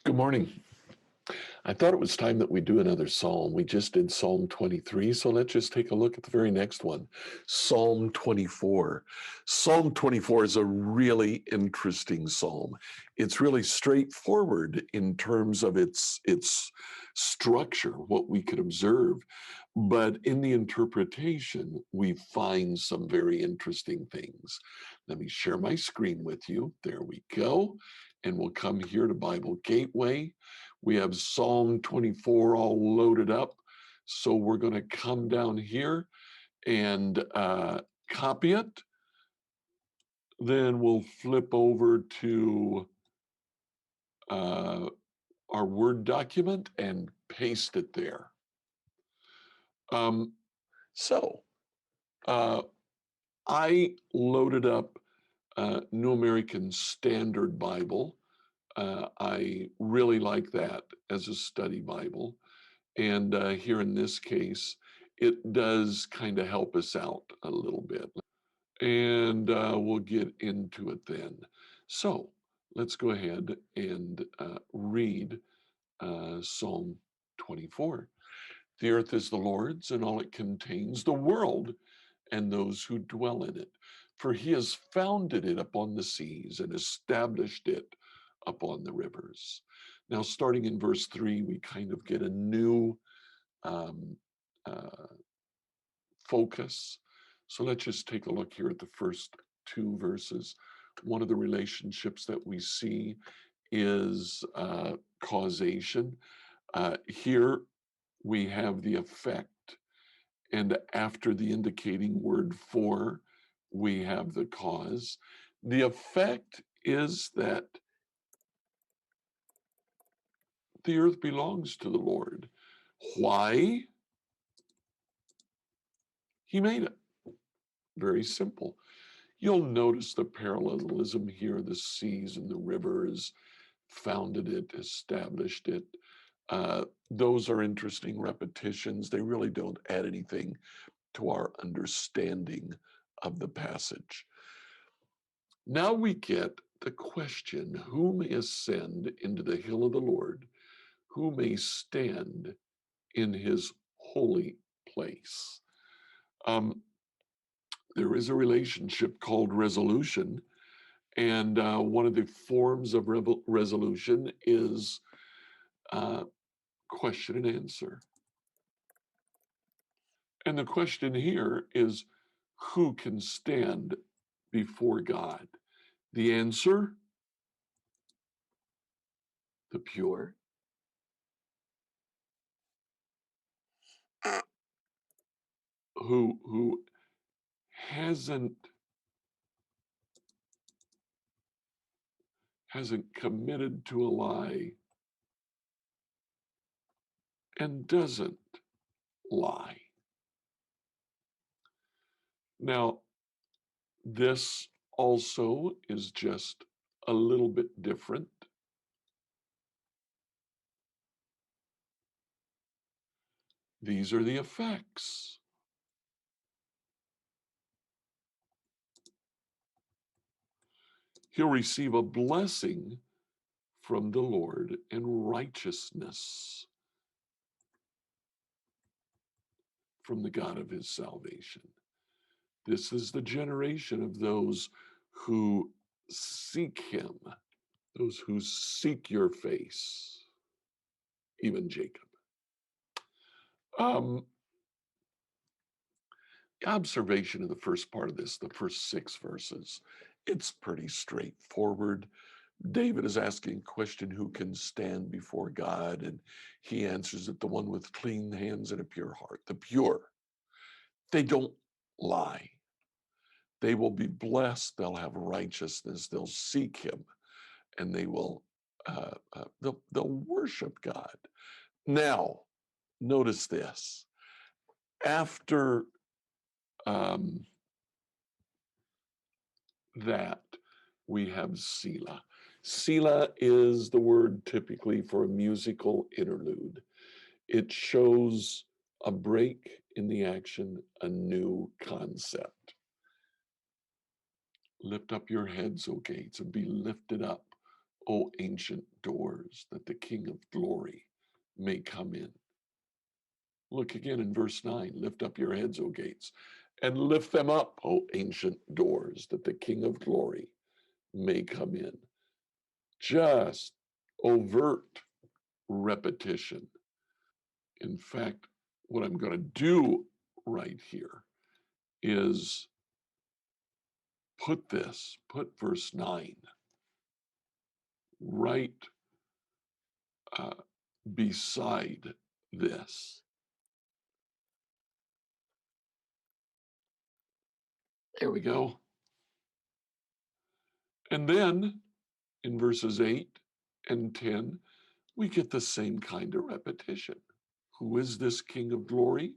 Good morning. I thought it was time that we do another psalm. We just did Psalm 23, so let's just take a look at the very next one, Psalm 24. Psalm 24 is a really interesting psalm. It's really straightforward in terms of its structure, what we could observe, but in the interpretation, we find some very interesting things. Let me share my screen with you. There we go. And we'll come here to Bible Gateway. We have Psalm 24 all loaded up. So we're going to come down here and copy it. Then we'll flip over to our Word document and paste it there. So I loaded up New American Standard Bible. I really like that as a study Bible. And here in this case, it does kind of help us out a little bit. And we'll get into it then. So let's go ahead and read Psalm 24. The earth is the Lord's and all it contains, the world and those who dwell in it. For he has founded it upon the seas and established it upon the rivers. Now, starting in verse 3, we kind of get a new focus. So let's just take a look here at the first two verses. One of the relationships that we see is causation. Here we have the effect, and after the indicating word for, we have the cause. The effect is that the earth belongs to the Lord. Why? He made it. Very simple. You'll notice the parallelism here. The seas and the rivers founded it, established it. Those are interesting repetitions. They really don't add anything to our understanding of the passage. Now we get the question, who may ascend into the hill of the Lord? Who may stand in his holy place? There is a relationship called resolution, and one of the forms of resolution is question and answer. And the question here is, who can stand before God? The answer, the pure. Who hasn't committed to a lie and doesn't lie. Now, this also is just a little bit different. These are the effects. He'll receive a blessing from the Lord and righteousness from the God of his salvation. This is the generation of those who seek him, those who seek your face, even Jacob. Observation of the first part of this, the first 6 verses, it's pretty straightforward. David is asking a question, who can stand before God? And he answers it, the one with clean hands and a pure heart. The pure, they don't lie. They will be blessed. They'll have righteousness. They'll seek him, and they will they'll worship God. Now, notice this. After that, we have Selah. Selah is the word typically for a musical interlude. It shows a break in the action, a new concept. Lift up your heads, O gates, and be lifted up, O ancient doors, that the King of glory may come in. Look again in verse 9. Lift up your heads, O gates, and lift them up, O ancient doors, that the King of glory may come in. Just overt repetition. In fact, what I'm going to do right here is put verse 9 right beside this. There we go. And then in verses 8 and 10, we get the same kind of repetition. Who is this King of glory?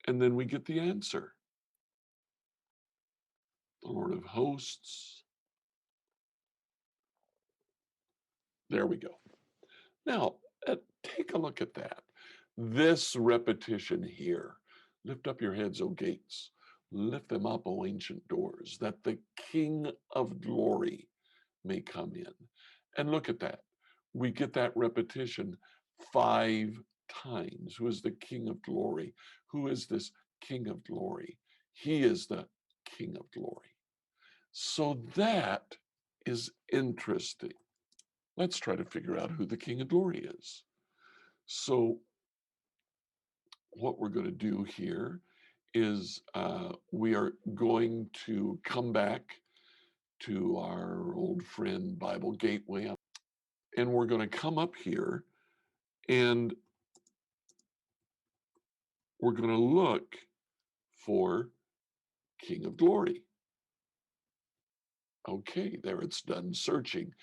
And then we get the answer. The Lord of hosts. There we go. Now, take a look at that. This repetition here. Lift up your heads, O gates. Lift them up, O ancient doors, that the King of glory may come in. And look at that. We get that repetition 5 times. Who is the King of glory? Who is this King of glory? He is the King of glory. So that is interesting. Let's try to figure out who the King of glory is. So what we're going to do here is we are going to come back to our old friend Bible Gateway, and we're going to come up here and we're going to look for King of Glory. Okay, there it's done searching.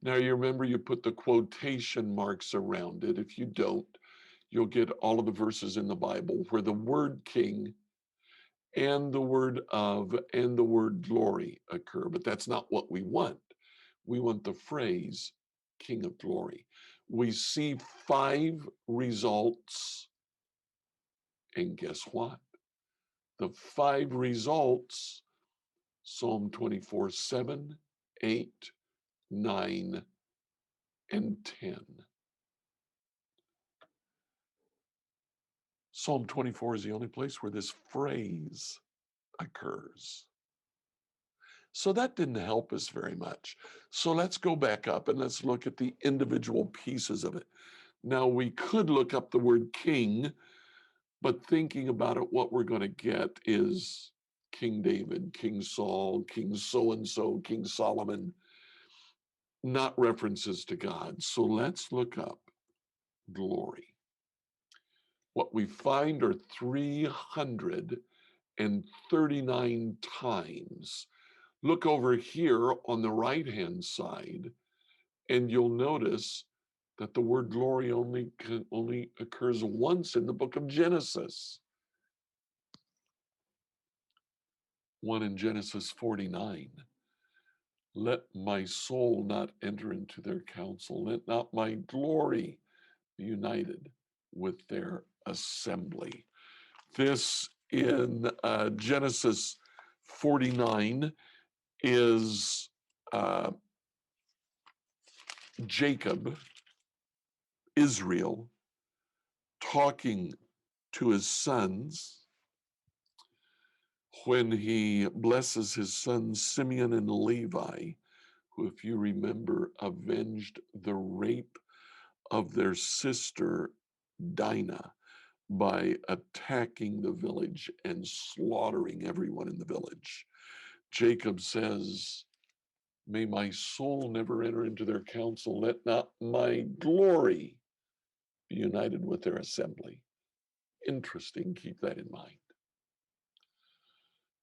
Now you remember you put the quotation marks around it. If you don't, you'll get all of the verses in the Bible where the word king and the word of and the word glory occur. But that's not what we want. We want the phrase King of Glory. We see 5 results, and guess what? The 5 results, Psalm 24, 7, 8, 9, and 10. Psalm 24 is the only place where this phrase occurs. So that didn't help us very much. So let's go back up and let's look at the individual pieces of it. Now we could look up the word king, but thinking about it, what we're going to get is King David, King Saul, King so-and-so, King Solomon, not references to God. So let's look up glory. What we find are 339 times. Look over here on the right-hand side, and you'll notice that the word glory only occurs once in the book of Genesis. One in Genesis 49. Let my soul not enter into their council. Let not my glory be united with their assembly. This in Genesis 49 is Jacob, Israel, talking to his sons when he blesses his sons Simeon and Levi, who, if you remember, avenged the rape of their sister Dinah by attacking the village and slaughtering everyone in the village. Jacob says, may my soul never enter into their council. Let not my glory be united with their assembly. Interesting, keep that in mind.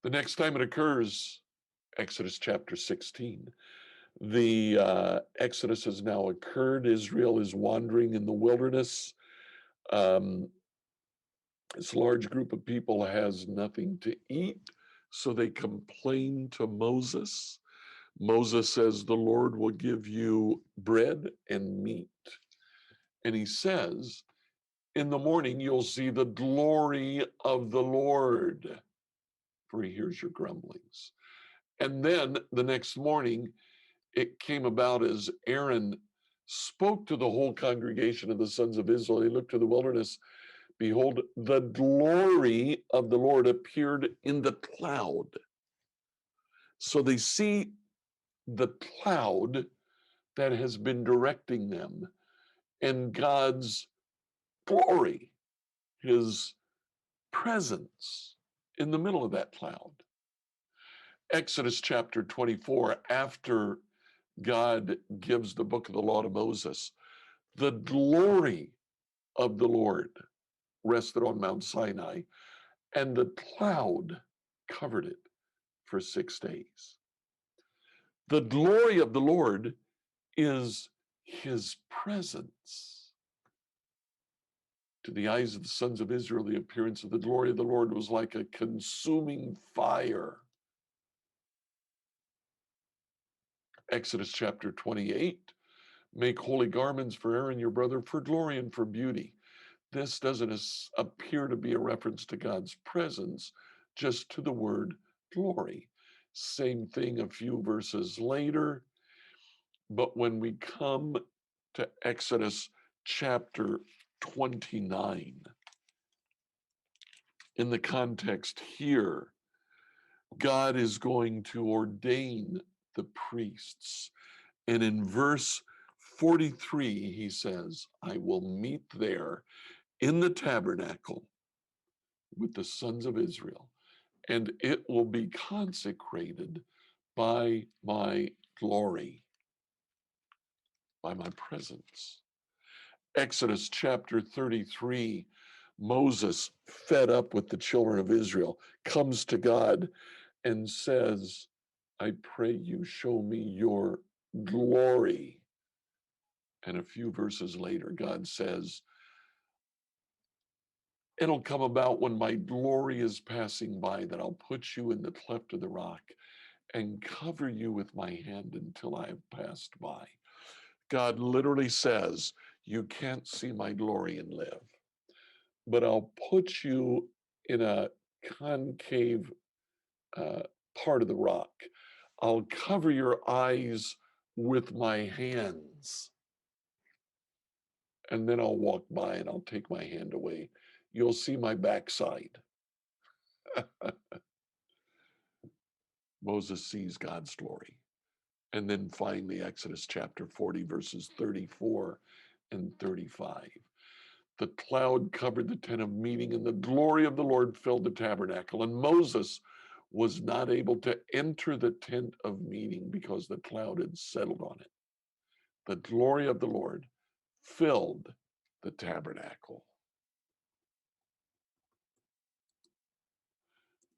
The next time it occurs, Exodus chapter 16. The Exodus has now occurred. Israel is wandering in the wilderness. This large group of people has nothing to eat, so they complain to Moses. Moses says, the Lord will give you bread and meat. And he says, in the morning you'll see the glory of the Lord, for he hears your grumblings. And then the next morning, it came about as Aaron spoke to the whole congregation of the sons of Israel. He looked to the wilderness. Behold, the glory of the Lord appeared in the cloud. So they see the cloud that has been directing them and God's glory, his presence in the middle of that cloud. Exodus chapter 24, after God gives the book of the law to Moses, the glory of the Lord rested on Mount Sinai, and the cloud covered it for 6 days. The glory of the Lord is his presence. To the eyes of the sons of Israel, the appearance of the glory of the Lord was like a consuming fire. Exodus chapter 28, make holy garments for Aaron your brother for glory and for beauty. This doesn't appear to be a reference to God's presence, just to the word glory. Same thing a few verses later. But when we come to Exodus chapter 29, in the context here, God is going to ordain the priests. And in verse 43, he says, I will meet there in the tabernacle with the sons of Israel, and it will be consecrated by my glory, by my presence. Exodus chapter 33, Moses, fed up with the children of Israel, comes to God and says, I pray you show me your glory. And a few verses later, God says, it'll come about when my glory is passing by that I'll put you in the cleft of the rock and cover you with my hand until I have passed by. God literally says, you can't see my glory and live, but I'll put you in a concave part of the rock. I'll cover your eyes with my hands, and then I'll walk by and I'll take my hand away. You'll see my backside. Moses sees God's glory. And then finally, Exodus chapter 40, verses 34 and 35. The cloud covered the tent of meeting, and the glory of the Lord filled the tabernacle. And Moses was not able to enter the tent of meeting because the cloud had settled on it. The glory of the Lord filled the tabernacle.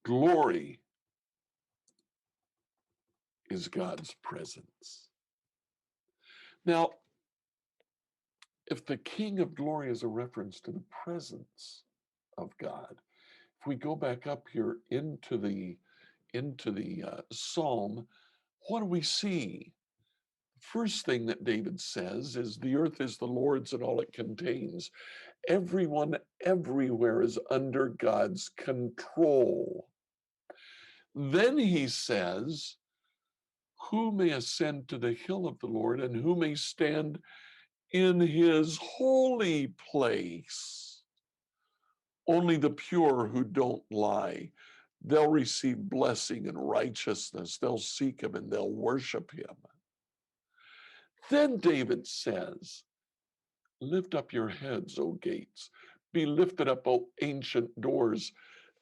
Glory is God's presence. Now, if the King of Glory is a reference to the presence of God, if we go back up here into the Psalm, what do we see? First thing that David says is the earth is the Lord's and all it contains. Everyone everywhere is under God's control. Then he says, who may ascend to the hill of the Lord and who may stand in his holy place? Only the pure who don't lie. They'll receive blessing and righteousness. They'll seek him and they'll worship him. Then David says, lift up your heads, O gates. Be lifted up, O ancient doors,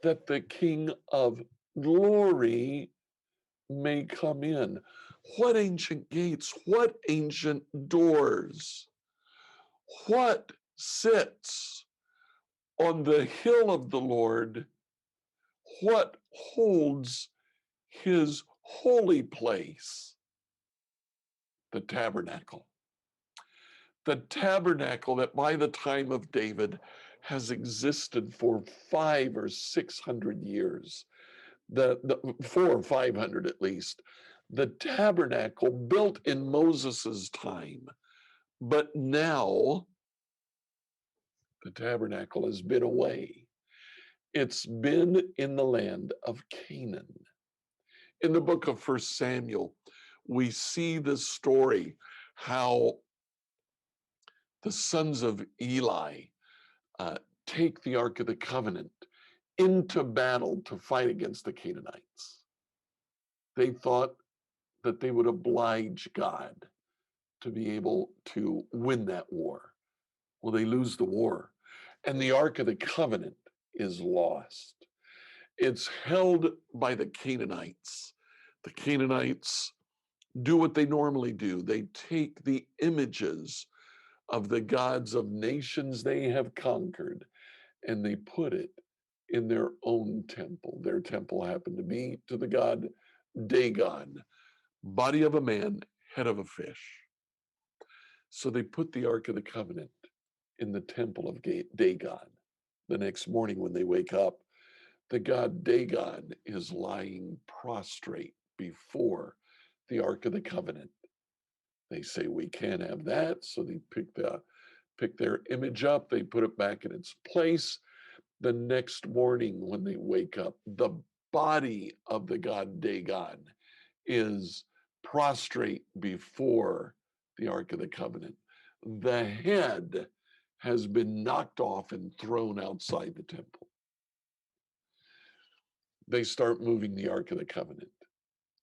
that the King of Glory may come in. What ancient gates? What ancient doors? What sits on the hill of the Lord? What holds his holy place? The tabernacle. The tabernacle that by the time of David has existed for 500 or 600 years, the 400 or 500 at least. The tabernacle built in Moses's time, but now the tabernacle has been away. It's been in the land of Canaan. In the book of 1 Samuel, we see this story, how the sons of Eli take the Ark of the Covenant into battle to fight against the Canaanites. They thought that they would oblige God to be able to win that war. Well, they lose the war, and the Ark of the Covenant is lost. It's held by the Canaanites. The Canaanites do what they normally do. They take the images of the gods of nations they have conquered, and they put it in their own temple. Their temple happened to be to the god Dagon, body of a man, head of a fish. So they put the Ark of the Covenant in the temple of Dagon. The next morning when they wake up, the god Dagon is lying prostrate before the Ark of the Covenant. They say, we can't have that. So they pick their image up, they put it back in its place. The next morning when they wake up, the body of the god Dagon is prostrate before the Ark of the Covenant. The head has been knocked off and thrown outside the temple. They start moving the Ark of the Covenant.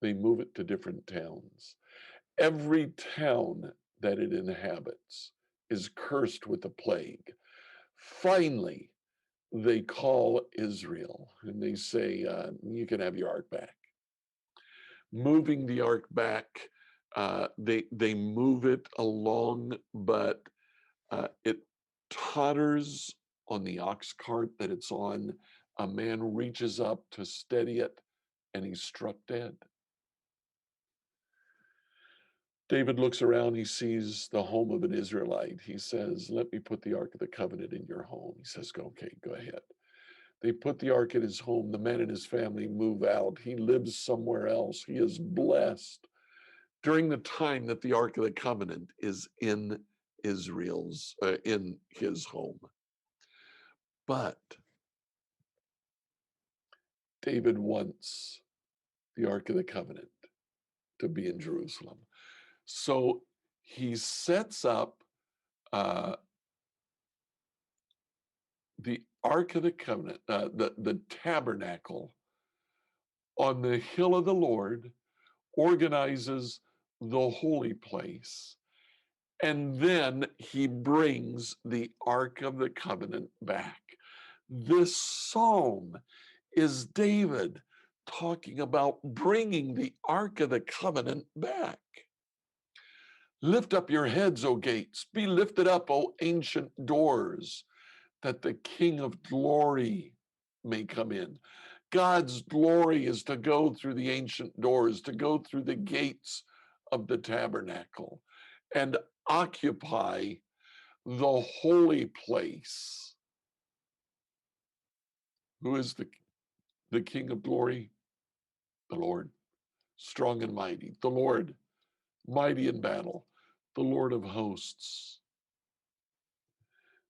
They move it to different towns. Every town that it inhabits is cursed with a plague. Finally, they call Israel and they say, you can have your ark back. Moving the ark back, they move it along, but it totters on the ox cart that it's on. A man reaches up to steady it, and he's struck dead. David looks around, he sees the home of an Israelite. He says, let me put the Ark of the Covenant in your home. He says, okay, go ahead. They put the ark in his home. The man and his family move out. He lives somewhere else. He is blessed during the time that the Ark of the Covenant is in in his home. But David wants the Ark of the Covenant to be in Jerusalem. So he sets up the Ark of the Covenant, the Tabernacle on the hill of the Lord, organizes the holy place, and then he brings the Ark of the Covenant back. This psalm is David talking about bringing the Ark of the Covenant back. Lift up your heads, O gates, be lifted up, O ancient doors, that the King of glory may come in. God's glory is to go through the ancient doors, to go through the gates of the tabernacle and occupy the holy place. Who is the King of glory? The Lord, strong and mighty. The Lord, mighty in battle. The Lord of hosts.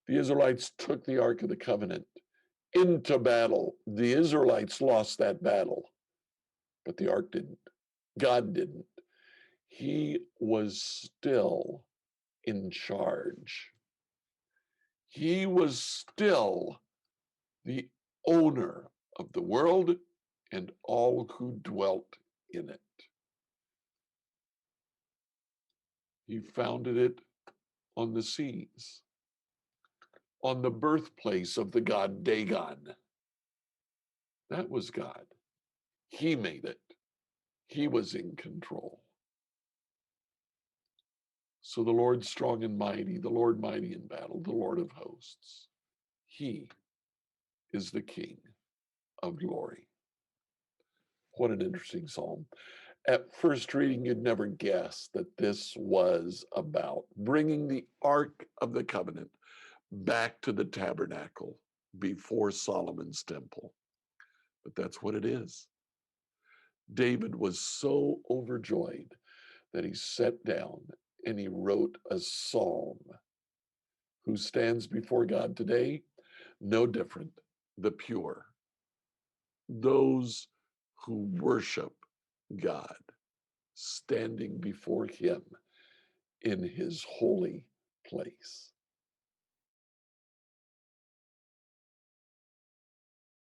The Israelites took the Ark of the Covenant into battle. The Israelites lost that battle, but the Ark didn't. God didn't. He was still in charge. He was still the owner of the world and all who dwelt in it. He founded it on the seas, on the birthplace of the god Dagon. That was God. He made it. He was in control. So the Lord strong and mighty, the Lord mighty in battle, the Lord of hosts. He is the King of glory. What an interesting psalm. At first reading, you'd never guess that this was about bringing the Ark of the Covenant back to the tabernacle before Solomon's temple. But that's what it is. David was so overjoyed that he sat down and he wrote a psalm. Who stands before God today? No different. The pure. Those who worship God standing before him in his holy place.